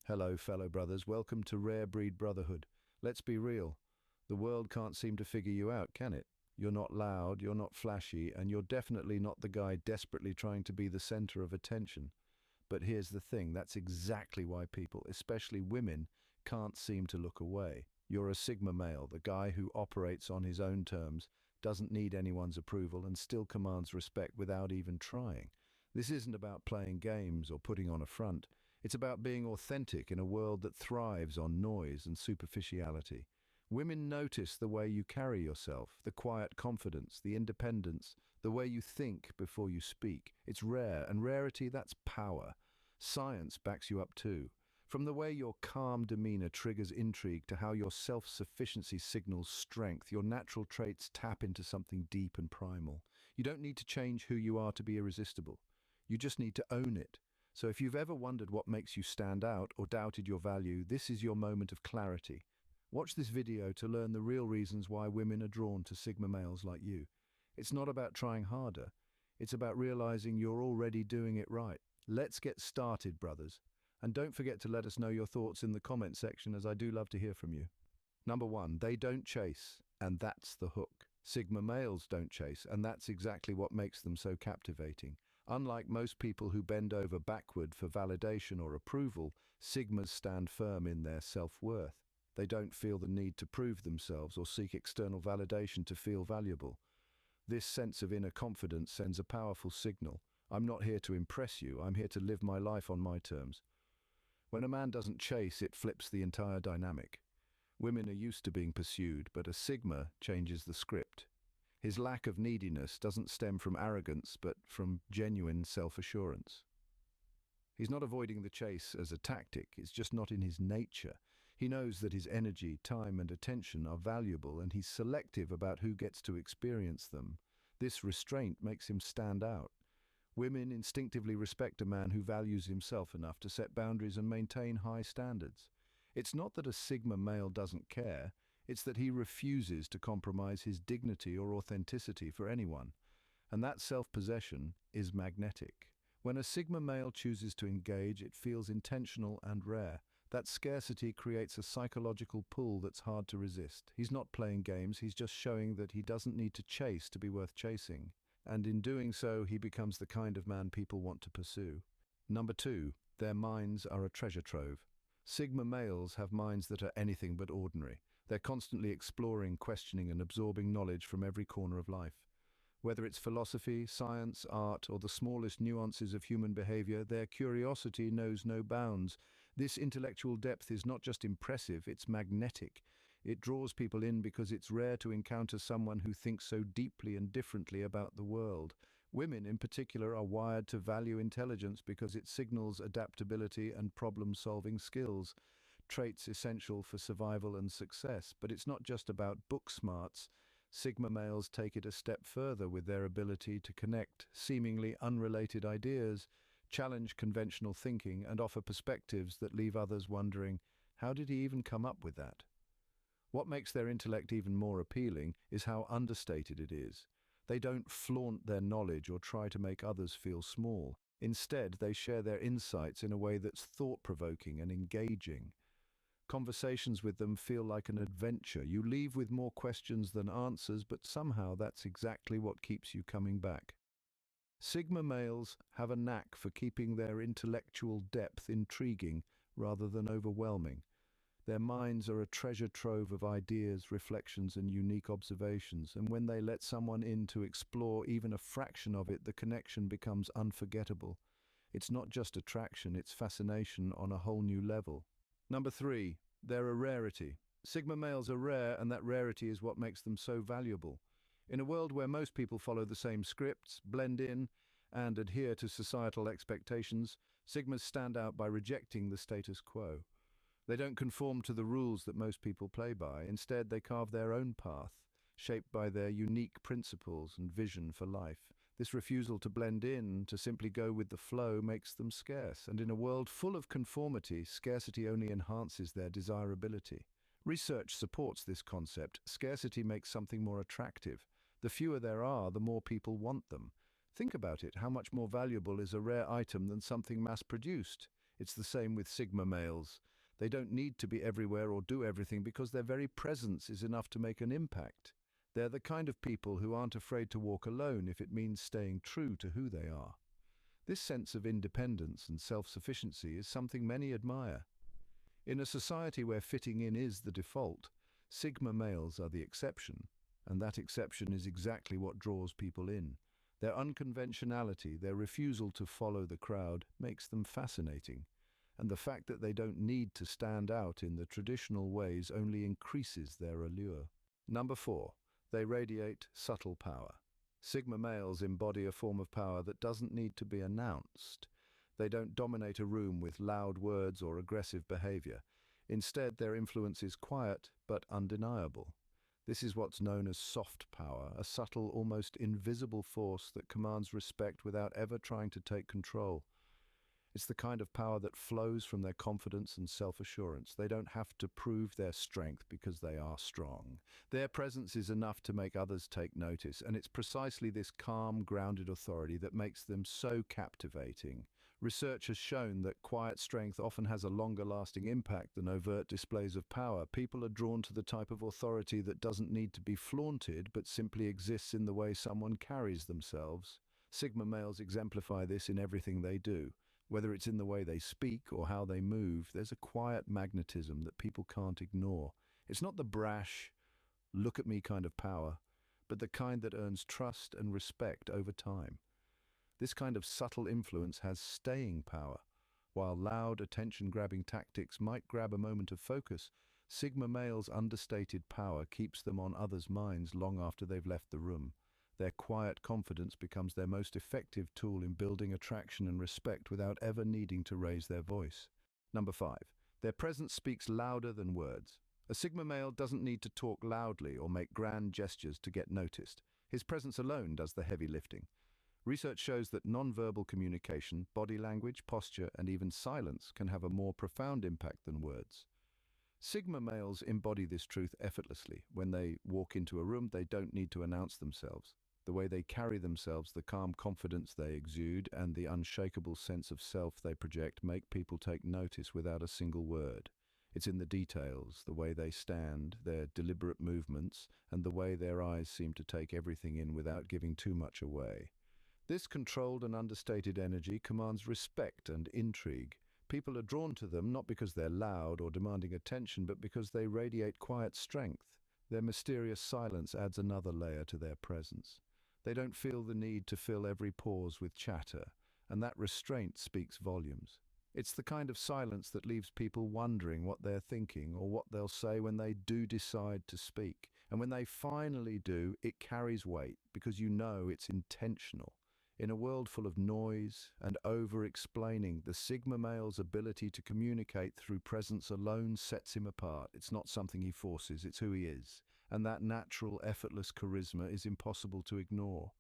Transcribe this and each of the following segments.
Hello, fellow brothers. Welcome to Rare Breed Brotherhood. Let's be real. The world can't seem to figure you out, can it? You're not loud, you're not flashy, and you're definitely not the guy desperately trying to be the center of attention. But here's the thing, that's exactly why people, especially women, can't seem to look away. You're a Sigma male, the guy who operates on his own terms, doesn't need anyone's approval, and still commands respect without even trying. This isn't about playing games or putting on a front. It's about being authentic in a world that thrives on noise and superficiality. Women notice the way you carry yourself, the quiet confidence, the independence, the way you think before you speak. It's rare, and rarity, that's power. Science backs you up too. From the way your calm demeanor triggers intrigue to how your self-sufficiency signals strength, your natural traits tap into something deep and primal. You don't need to change who you are to be irresistible. You just need to own it. So if you've ever wondered what makes you stand out or doubted your value, this is your moment of clarity. Watch this video to learn the real reasons why women are drawn to Sigma males like you. It's not about trying harder. It's about realizing you're already doing it right. Let's get started, brothers. And don't forget to let us know your thoughts in the comment section, as I do love to hear from you. Number 1, they don't chase, and that's the hook. Sigma males don't chase, and that's exactly what makes them so captivating. Unlike most people who bend over backward for validation or approval, Sigmas stand firm in their self-worth. They don't feel the need to prove themselves or seek external validation to feel valuable. This sense of inner confidence sends a powerful signal. I'm not here to impress you, I'm here to live my life on my terms. When a man doesn't chase, it flips the entire dynamic. Women are used to being pursued, but a Sigma changes the script. His lack of neediness doesn't stem from arrogance, but from genuine self-assurance. He's not avoiding the chase as a tactic, it's just not in his nature. He knows that his energy, time, and attention are valuable, and he's selective about who gets to experience them. This restraint makes him stand out. Women instinctively respect a man who values himself enough to set boundaries and maintain high standards. It's not that a Sigma male doesn't care, it's that he refuses to compromise his dignity or authenticity for anyone. And that self-possession is magnetic. When a Sigma male chooses to engage, it feels intentional and rare. That scarcity creates a psychological pull that's hard to resist. He's not playing games, he's just showing that he doesn't need to chase to be worth chasing. And in doing so, he becomes the kind of man people want to pursue. Number 2, their minds are a treasure trove. Sigma males have minds that are anything but ordinary. They're constantly exploring, questioning, and absorbing knowledge from every corner of life. Whether it's philosophy, science, art, or the smallest nuances of human behavior, their curiosity knows no bounds. This intellectual depth is not just impressive, it's magnetic. It draws people in because it's rare to encounter someone who thinks so deeply and differently about the world. Women, in particular, are wired to value intelligence because it signals adaptability and problem-solving skills, traits essential for survival and success. But it's not just about book smarts. Sigma males take it a step further with their ability to connect seemingly unrelated ideas, challenge conventional thinking, and offer perspectives that leave others wondering, how did he even come up with that? What makes their intellect even more appealing is how understated it is. They don't flaunt their knowledge or try to make others feel small. Instead, they share their insights in a way that's thought-provoking and engaging. Conversations with them feel like an adventure. You leave with more questions than answers, but somehow that's exactly what keeps you coming back. Sigma males have a knack for keeping their intellectual depth intriguing rather than overwhelming. Their minds are a treasure trove of ideas, reflections, and unique observations, and when they let someone in to explore even a fraction of it, the connection becomes unforgettable. It's not just attraction, it's fascination on a whole new level. Number 3, they're a rarity. Sigma males are rare, and that rarity is what makes them so valuable. In a world where most people follow the same scripts, blend in, and adhere to societal expectations, Sigmas stand out by rejecting the status quo. They don't conform to the rules that most people play by. Instead, they carve their own path, shaped by their unique principles and vision for life. This refusal to blend in, to simply go with the flow, makes them scarce, and in a world full of conformity, scarcity only enhances their desirability. Research supports this concept. Scarcity makes something more attractive. The fewer there are, the more people want them. Think about it, how much more valuable is a rare item than something mass-produced? It's the same with Sigma males. They don't need to be everywhere or do everything because their very presence is enough to make an impact. They're the kind of people who aren't afraid to walk alone if it means staying true to who they are. This sense of independence and self-sufficiency is something many admire. In a society where fitting in is the default, Sigma males are the exception, and that exception is exactly what draws people in. Their unconventionality, their refusal to follow the crowd, makes them fascinating. And the fact that they don't need to stand out in the traditional ways only increases their allure. Number 4. They radiate subtle power. Sigma males embody a form of power that doesn't need to be announced. They don't dominate a room with loud words or aggressive behavior. Instead, their influence is quiet but undeniable. This is what's known as soft power, a subtle, almost invisible force that commands respect without ever trying to take control. It's the kind of power that flows from their confidence and self-assurance. They don't have to prove their strength because they are strong. Their presence is enough to make others take notice, and it's precisely this calm, grounded authority that makes them so captivating. Research has shown that quiet strength often has a longer-lasting impact than overt displays of power. People are drawn to the type of authority that doesn't need to be flaunted, but simply exists in the way someone carries themselves. Sigma males exemplify this in everything they do. Whether it's in the way they speak or how they move, there's a quiet magnetism that people can't ignore. It's not the brash, look at me kind of power, but the kind that earns trust and respect over time. This kind of subtle influence has staying power. While loud, attention-grabbing tactics might grab a moment of focus, Sigma males' understated power keeps them on others' minds long after they've left the room. Their quiet confidence becomes their most effective tool in building attraction and respect without ever needing to raise their voice. Number 5. Their presence speaks louder than words. A Sigma male doesn't need to talk loudly or make grand gestures to get noticed. His presence alone does the heavy lifting. Research shows that nonverbal communication, body language, posture, and even silence can have a more profound impact than words. Sigma males embody this truth effortlessly. When they walk into a room, they don't need to announce themselves. The way they carry themselves, the calm confidence they exude, and the unshakable sense of self they project make people take notice without a single word. It's in the details, the way they stand, their deliberate movements, and the way their eyes seem to take everything in without giving too much away. This controlled and understated energy commands respect and intrigue. People are drawn to them not because they're loud or demanding attention, but because they radiate quiet strength. Their mysterious silence adds another layer to their presence. They don't feel the need to fill every pause with chatter, and that restraint speaks volumes. It's the kind of silence that leaves people wondering what they're thinking or what they'll say when they do decide to speak. And when they finally do, it carries weight because you know it's intentional. In a world full of noise and over-explaining, the Sigma male's ability to communicate through presence alone sets him apart. It's not something he forces, it's who he is. And that natural, effortless charisma is impossible to ignore.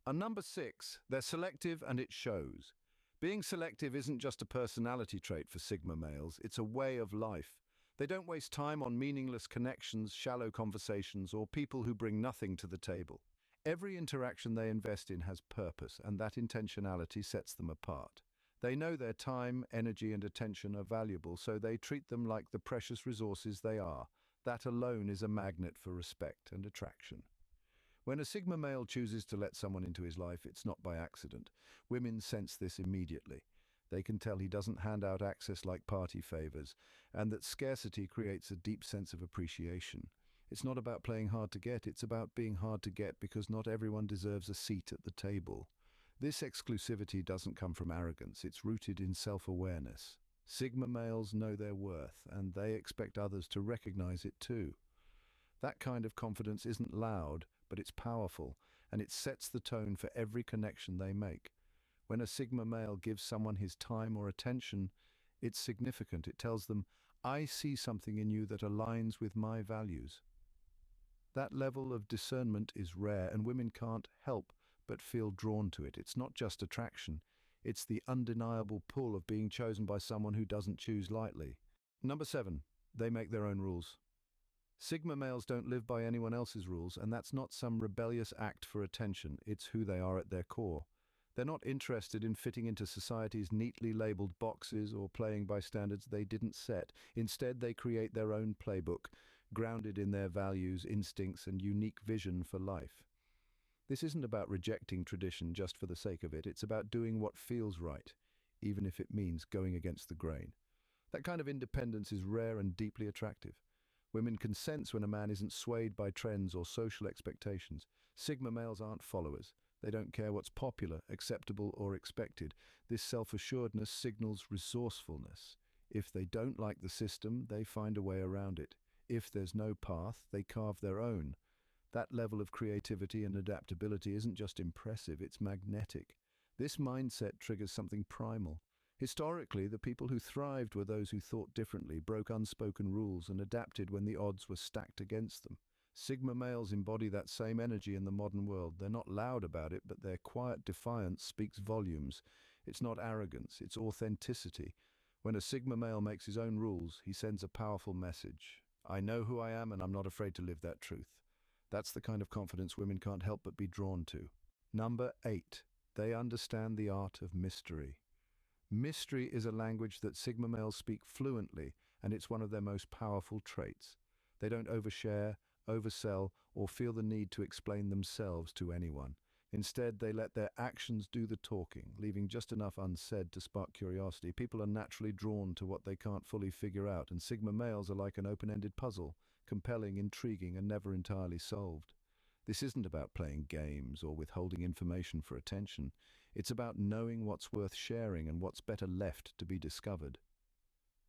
And number 6, they're selective and it shows. Being selective isn't just a personality trait for Sigma males, it's a way of life. They don't waste time on meaningless connections, shallow conversations, or people who bring nothing to the table. Every interaction they invest in has purpose, and that intentionality sets them apart. They know their time, energy, and attention are valuable, so they treat them like the precious resources they are. That alone is a magnet for respect and attraction. When a Sigma male chooses to let someone into his life, it's not by accident. Women sense this immediately. They can tell he doesn't hand out access like party favors, and that scarcity creates a deep sense of appreciation. It's not about playing hard to get, it's about being hard to get because not everyone deserves a seat at the table. This exclusivity doesn't come from arrogance, it's rooted in self-awareness. Sigma males know their worth, and they expect others to recognize it too. That kind of confidence isn't loud, but it's powerful, and it sets the tone for every connection they make. When a Sigma male gives someone his time or attention, it's significant. It tells them, I see something in you that aligns with my values. That level of discernment is rare, and women can't help but feel drawn to it. It's not just attraction, it's the undeniable pull of being chosen by someone who doesn't choose lightly. Number 7, they make their own rules. Sigma males don't live by anyone else's rules, and that's not some rebellious act for attention, it's who they are at their core. They're not interested in fitting into society's neatly labeled boxes or playing by standards they didn't set. Instead, they create their own playbook, grounded in their values, instincts, and unique vision for life. This isn't about rejecting tradition just for the sake of it. It's about doing what feels right, even if it means going against the grain. That kind of independence is rare and deeply attractive. Women can sense when a man isn't swayed by trends or social expectations. Sigma males aren't followers. They don't care what's popular, acceptable, or expected. This self-assuredness signals resourcefulness. If they don't like the system, they find a way around it. If there's no path, they carve their own. That level of creativity and adaptability isn't just impressive, it's magnetic. This mindset triggers something primal. Historically, the people who thrived were those who thought differently, broke unspoken rules, and adapted when the odds were stacked against them. Sigma males embody that same energy in the modern world. They're not loud about it, but their quiet defiance speaks volumes. It's not arrogance, it's authenticity. When a Sigma male makes his own rules, he sends a powerful message. I know who I am and I'm not afraid to live that truth. That's the kind of confidence women can't help but be drawn to. Number 8. They understand the art of mystery. Mystery is a language that Sigma males speak fluently, and it's one of their most powerful traits. They don't overshare, oversell, or feel the need to explain themselves to anyone. Instead, they let their actions do the talking, leaving just enough unsaid to spark curiosity. People are naturally drawn to what they can't fully figure out, and Sigma males are like an open-ended puzzle, compelling, intriguing, and never entirely solved. This isn't about playing games or withholding information for attention. It's about knowing what's worth sharing and what's better left to be discovered.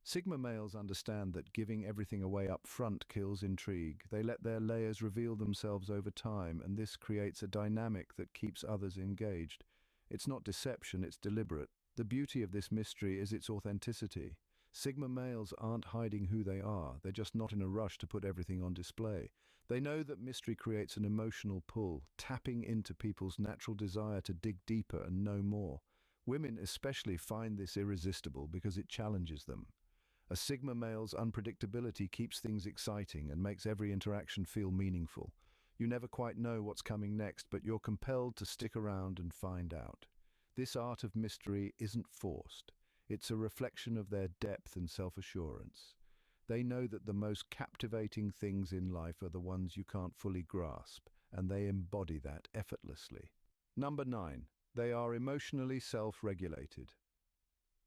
Sigma males understand that giving everything away up front kills intrigue. They let their layers reveal themselves over time, and this creates a dynamic that keeps others engaged. It's not deception, it's deliberate. The beauty of this mystery is its authenticity. Sigma males aren't hiding who they are, they're just not in a rush to put everything on display. They know that mystery creates an emotional pull, tapping into people's natural desire to dig deeper and know more. Women especially find this irresistible because it challenges them. A Sigma male's unpredictability keeps things exciting and makes every interaction feel meaningful. You never quite know what's coming next, but you're compelled to stick around and find out. This art of mystery isn't forced. It's a reflection of their depth and self-assurance. They know that the most captivating things in life are the ones you can't fully grasp, and they embody that effortlessly. Number 9. They are emotionally self-regulated.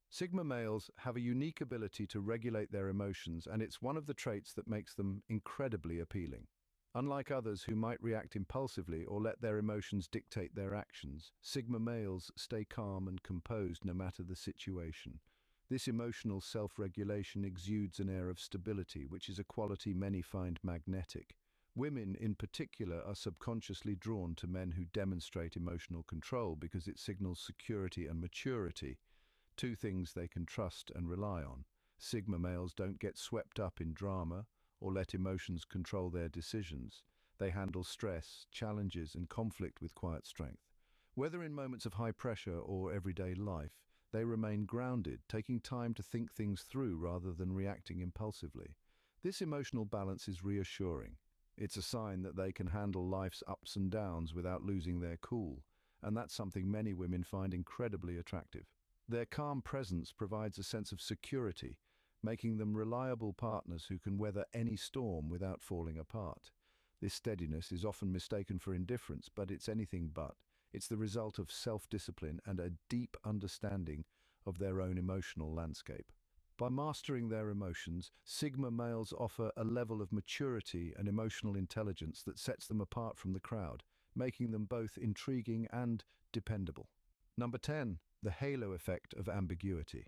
Sigma males have a unique ability to regulate their emotions, and it's one of the traits that makes them incredibly appealing. Unlike others who might react impulsively or let their emotions dictate their actions, Sigma males stay calm and composed no matter the situation. This emotional self-regulation exudes an air of stability, which is a quality many find magnetic. Women, in particular, are subconsciously drawn to men who demonstrate emotional control because it signals security and maturity, two things they can trust and rely on. Sigma males don't get swept up in drama or let emotions control their decisions. They handle stress, challenges, and conflict with quiet strength. Whether in moments of high pressure or everyday life, they remain grounded, taking time to think things through rather than reacting impulsively. This emotional balance is reassuring. It's a sign that they can handle life's ups and downs without losing their cool, and that's something many women find incredibly attractive. Their calm presence provides a sense of security, making them reliable partners who can weather any storm without falling apart. This steadiness is often mistaken for indifference, but it's anything but. It's the result of self-discipline and a deep understanding of their own emotional landscape. By mastering their emotions, Sigma males offer a level of maturity and emotional intelligence that sets them apart from the crowd, making them both intriguing and dependable. Number 10. The halo effect of ambiguity.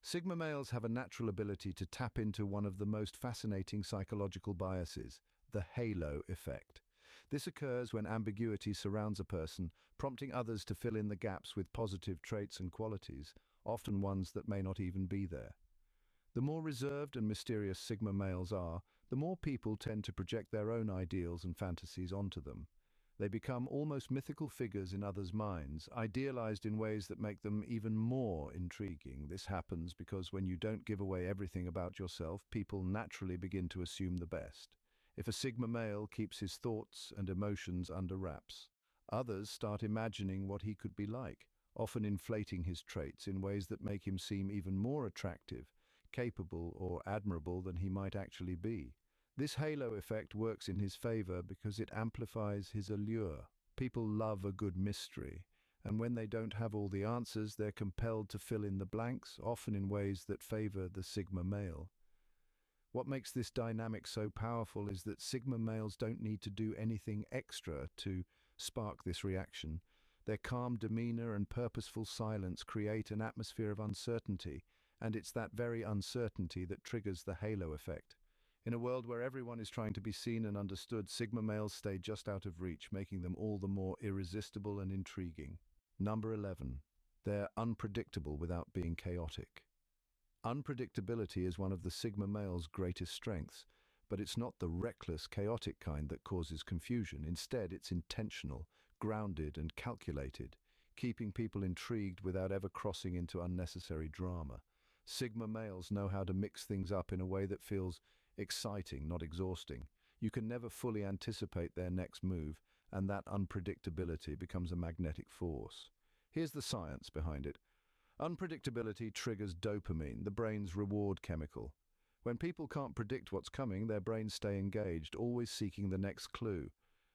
Sigma males have a natural ability to tap into one of the most fascinating psychological biases, the halo effect. This occurs when ambiguity surrounds a person, prompting others to fill in the gaps with positive traits and qualities, often ones that may not even be there. The more reserved and mysterious Sigma males are, the more people tend to project their own ideals and fantasies onto them. They become almost mythical figures in others' minds, idealized in ways that make them even more intriguing. This happens because when you don't give away everything about yourself, people naturally begin to assume the best. If a Sigma male keeps his thoughts and emotions under wraps, Others start imagining what he could be like, often inflating his traits in ways that make him seem even more attractive, capable, or admirable than he might actually be. This halo effect works in his favor because it amplifies his allure. People love a good mystery, and when they don't have all the answers, they're compelled to fill in the blanks, often in ways that favor the Sigma male. What makes this dynamic so powerful is that Sigma males don't need to do anything extra to spark this reaction. Their calm demeanor and purposeful silence create an atmosphere of uncertainty, and it's that very uncertainty that triggers the halo effect. In a world where everyone is trying to be seen and understood, Sigma males stay just out of reach, making them all the more irresistible and intriguing. Number 11. They're unpredictable without being chaotic. Unpredictability is one of the Sigma male's greatest strengths, but it's not the reckless, chaotic kind that causes confusion. Instead, it's intentional, grounded, and calculated, keeping people intrigued without ever crossing into unnecessary drama. Sigma males know how to mix things up in a way that feels exciting, not exhausting. You can never fully anticipate their next move, and that unpredictability becomes a magnetic force. Here's the science behind it. Unpredictability triggers dopamine, the brain's reward chemical. When people can't predict what's coming, their brains stay engaged, always seeking the next clue.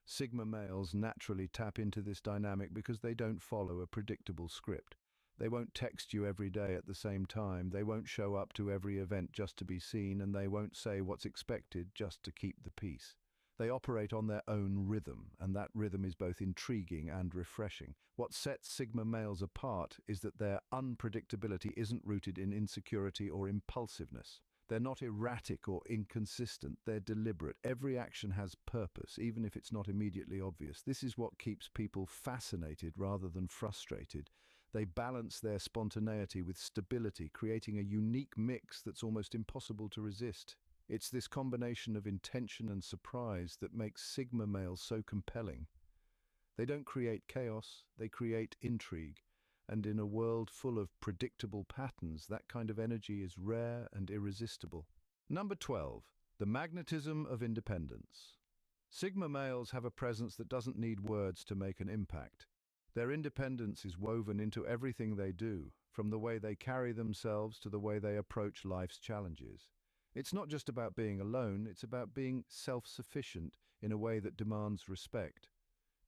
Sigma males naturally tap into this dynamic because they don't follow a predictable script. They won't text you every day at the same time, they won't show up to every event just to be seen, and they won't say what's expected just to keep the peace. They operate on their own rhythm, and that rhythm is both intriguing and refreshing. What sets Sigma males apart is that their unpredictability isn't rooted in insecurity or impulsiveness. They're not erratic or inconsistent, they're deliberate. Every action has purpose, even if it's not immediately obvious. This is what keeps people fascinated rather than frustrated. They balance their spontaneity with stability, creating a unique mix that's almost impossible to resist. It's this combination of intention and surprise that makes Sigma males so compelling. They don't create chaos, they create intrigue. And in a world full of predictable patterns, that kind of energy is rare and irresistible. Number 12. The magnetism of independence. Sigma males have a presence that doesn't need words to make an impact. Their independence is woven into everything they do, from the way they carry themselves to the way they approach life's challenges. It's not just about being alone, it's about being self-sufficient in a way that demands respect.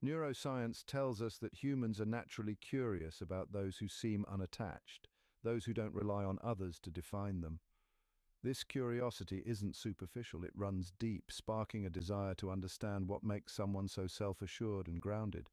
Neuroscience tells us that humans are naturally curious about those who seem unattached, those who don't rely on others to define them. This curiosity isn't superficial, it runs deep, sparking a desire to understand what makes someone so self-assured and grounded.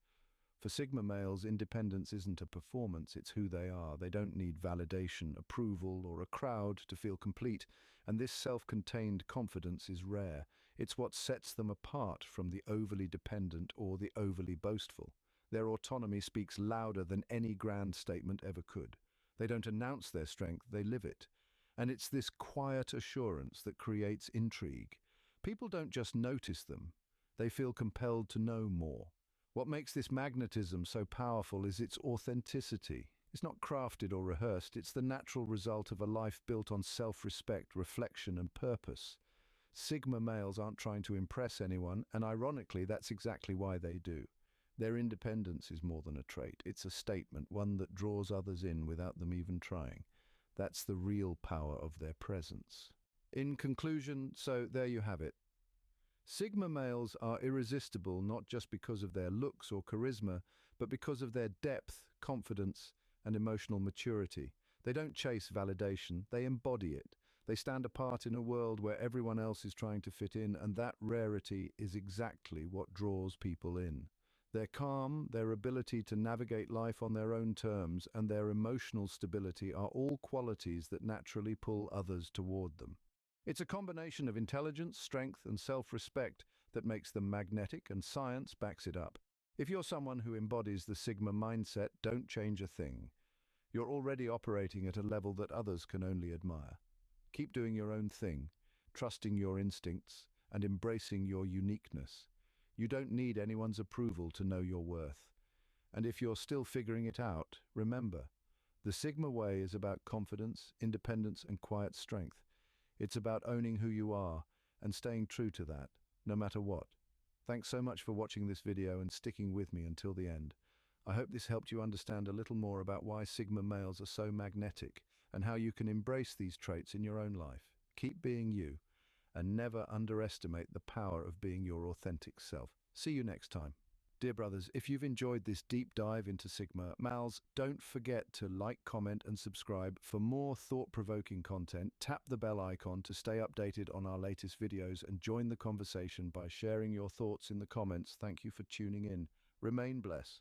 For Sigma males, independence isn't a performance, it's who they are. They don't need validation, approval, or a crowd to feel complete, and this self-contained confidence is rare. It's what sets them apart from the overly dependent or the overly boastful. Their autonomy speaks louder than any grand statement ever could. They don't announce their strength, they live it. And it's this quiet assurance that creates intrigue. People don't just notice them, they feel compelled to know more. What makes this magnetism so powerful is its authenticity. It's not crafted or rehearsed, it's the natural result of a life built on self-respect, reflection, and purpose. Sigma males aren't trying to impress anyone, and ironically, that's exactly why they do. Their independence is more than a trait, it's a statement, one that draws others in without them even trying. That's the real power of their presence. In conclusion, so there you have it. Sigma males are irresistible not just because of their looks or charisma, but because of their depth, confidence, and emotional maturity. They don't chase validation, they embody it. They stand apart in a world where everyone else is trying to fit in, and that rarity is exactly what draws people in. Their calm, their ability to navigate life on their own terms, and their emotional stability are all qualities that naturally pull others toward them. It's a combination of intelligence, strength, and self-respect that makes them magnetic, and science backs it up. If you're someone who embodies the Sigma mindset, don't change a thing. You're already operating at a level that others can only admire. Keep doing your own thing, trusting your instincts, and embracing your uniqueness. You don't need anyone's approval to know your worth. And if you're still figuring it out, remember, the Sigma way is about confidence, independence, and quiet strength. It's about owning who you are and staying true to that, no matter what. Thanks so much for watching this video and sticking with me until the end. I hope this helped you understand a little more about why Sigma males are so magnetic and how you can embrace these traits in your own life. Keep being you and never underestimate the power of being your authentic self. See you next time. Dear brothers, if you've enjoyed this deep dive into Sigma males, don't forget to like, comment, and subscribe. For more thought-provoking content, tap the bell icon to stay updated on our latest videos and join the conversation by sharing your thoughts in the comments. Thank you for tuning in. Remain blessed.